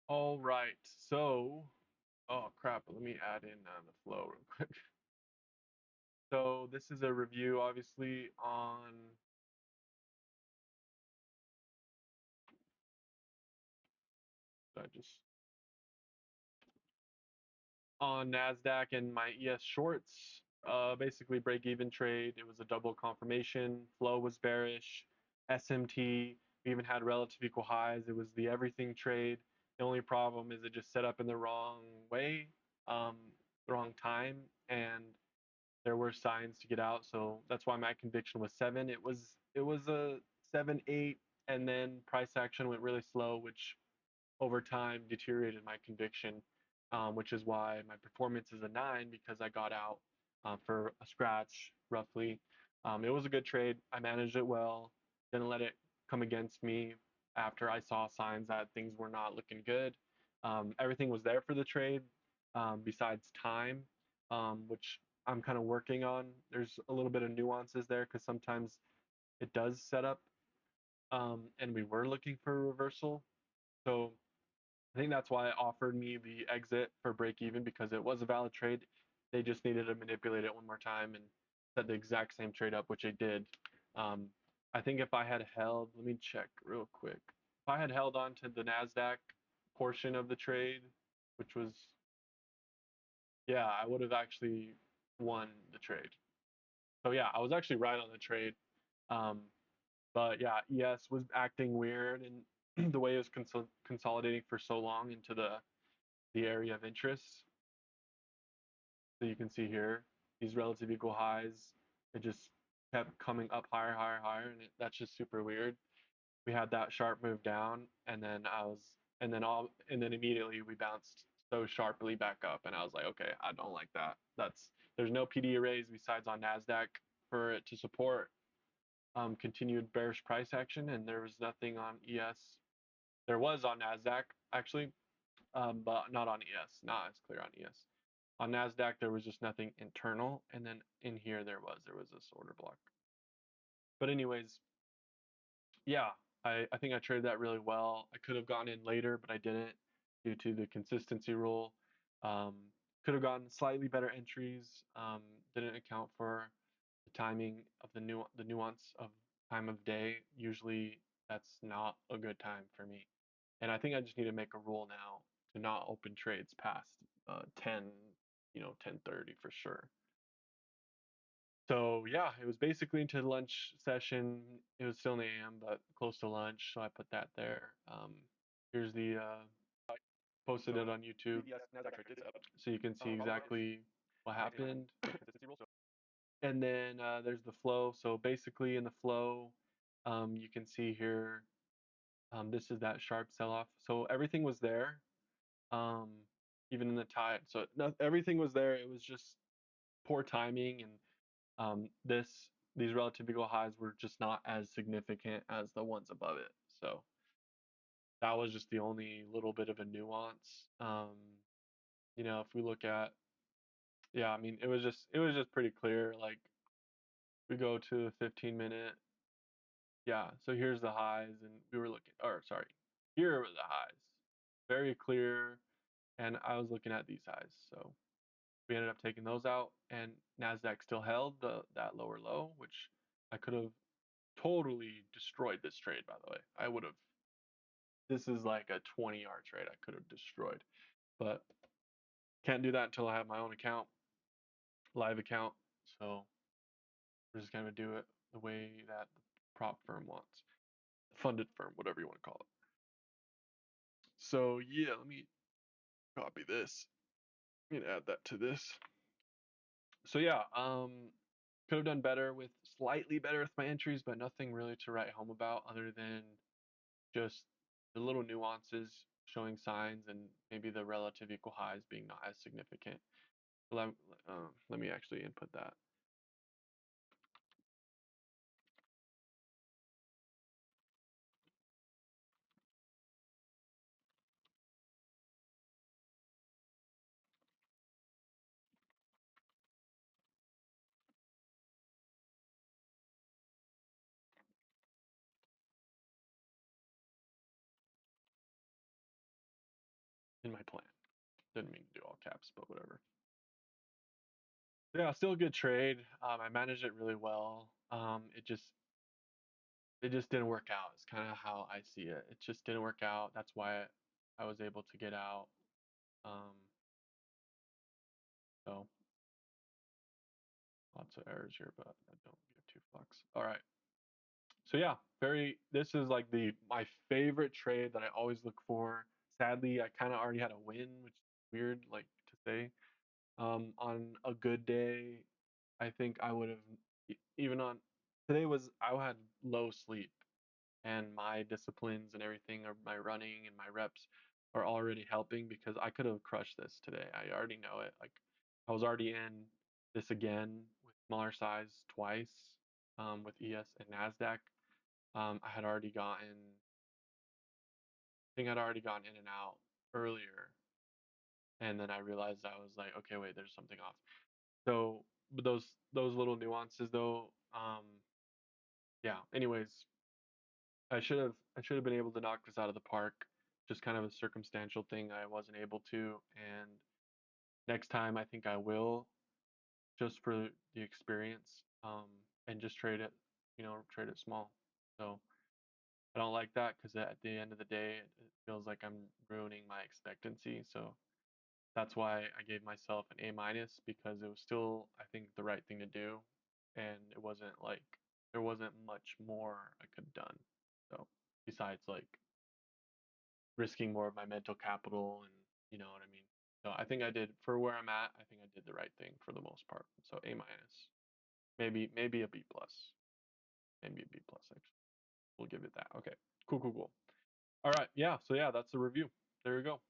All right. So, oh crap, let me add in the flow real quick. So, this is a review, obviously, on I just on Nasdaq and my ES shorts. Basically, break even trade. It was a double confirmation. Flow was bearish. SMT. We even had relative equal highs. It was the everything trade. The only problem is it just set up in the wrong way, um, the wrong time, and there were signs to get out. So that's why my conviction was 7. It was a 7, 8, and then price action went really slow, which over time deteriorated my conviction, which is why my performance is a 9 because I got out for a scratch roughly. It was a good trade. I managed it well. Didn't let it come against me after I saw signs that things were not looking good. Everything was there for the trade besides time, which I'm kind of working on. There's a little bit of nuances there because sometimes it does set up, and we were looking for a reversal. So I think that's why it offered me the exit for break even because it was a valid trade. They just needed to manipulate it one more time and set the exact same trade up, which they did. Um, I think if I had held, let me check real quick. If I had held on to the NASDAQ portion of the trade, which was, yeah, I would have actually won the trade. So yeah, I was actually right on the trade. Um, but yeah, ES was acting weird and the way it was consolidating for so long into the area of interest. So you can see here these relative equal highs. It just kept coming up higher, higher, higher, and that's just super weird. We had that sharp move down, and then and then immediately we bounced so sharply back up, and I was like, okay, I don't like that. There's no PD arrays besides on Nasdaq for it to support continued bearish price action, and there was nothing on ES. There was on Nasdaq actually, but not on ES. Not as clear on ES. On Nasdaq, there was just nothing internal, and then in here there was this order block. But anyways, yeah, I think I traded that really well. I could have gone in later, but I didn't due to the consistency rule. Um, could have gotten slightly better entries. Didn't account for the timing of the nuance of time of day. Usually, that's not a good time for me. And I think I just need to make a rule now to not open trades past 10, 10:30 for sure. So yeah, it was basically into the lunch session. It was still an AM, but close to lunch, so I put that there. Here's the posted it on YouTube, so you can see exactly what happened. And then there's the flow. So basically, in the flow, you can see here. This is that sharp sell-off. So everything was there, um, even in the tide. So no, everything was there. It was just poor timing, and these relative equal highs were just not as significant as the ones above it. So that was just the only little bit of a nuance. If we look at, yeah, I mean, it was just pretty clear. Like we go to the 15-minute, yeah. So here's the highs, and we were looking, or sorry, here were the highs, very clear, and I was looking at these highs. So we ended up taking those out, and Nasdaq still held that lower low, which I could have totally destroyed this trade, by the way. I would have. This is like a 20 yard trade I could have destroyed, but can't do that until I have my own account, live account. So we're just gonna do it the way that the prop firm wants, funded firm, whatever you want to call it. So yeah, let me copy this and add that to this. So yeah, could have done better with slightly better with my entries, but nothing really to write home about other than just the little nuances showing signs and maybe the relative equal highs being not as significant. Let, let me actually input that. in my plan. Didn't mean to do all caps, but whatever. Yeah, still a good trade. I managed it really well. It just didn't work out. It's kind of how I see it. It just didn't work out. That's why I was able to get out. Um, so lots of errors here, but I don't give two fucks. All right. So yeah, this is like the my favorite trade that I always look for. Sadly, I kind of already had a win, which is weird like to say. On a good day, I think I would have even on today was I had low sleep and my disciplines and everything or my running and my reps are already helping because I could have crushed this today. I already know it. Like I was already in this again with smaller size twice with ES and Nasdaq. I had already gotten, I think I'd already gotten in and out earlier, and then I realized I was like, okay, wait, there's something off. So but those little nuances though, yeah. Anyways, I should have been able to knock this out of the park. Just kind of a circumstantial thing. I wasn't able to, and next time I think I will, just for the experience, and just trade it, trade it small. So I don't like that because at the end of the day, it feels like I'm ruining my expectancy. So that's why I gave myself an A minus because it was still, I think, the right thing to do, and it wasn't like there wasn't much more I could have done. So besides like risking more of my mental capital and you know what I mean. So I think I did for where I'm at. I think I did the right thing for the most part. So A minus, maybe a B plus, maybe a B plus actually. We'll give it that. Okay, cool. All right, yeah. So yeah, that's the review. There you go.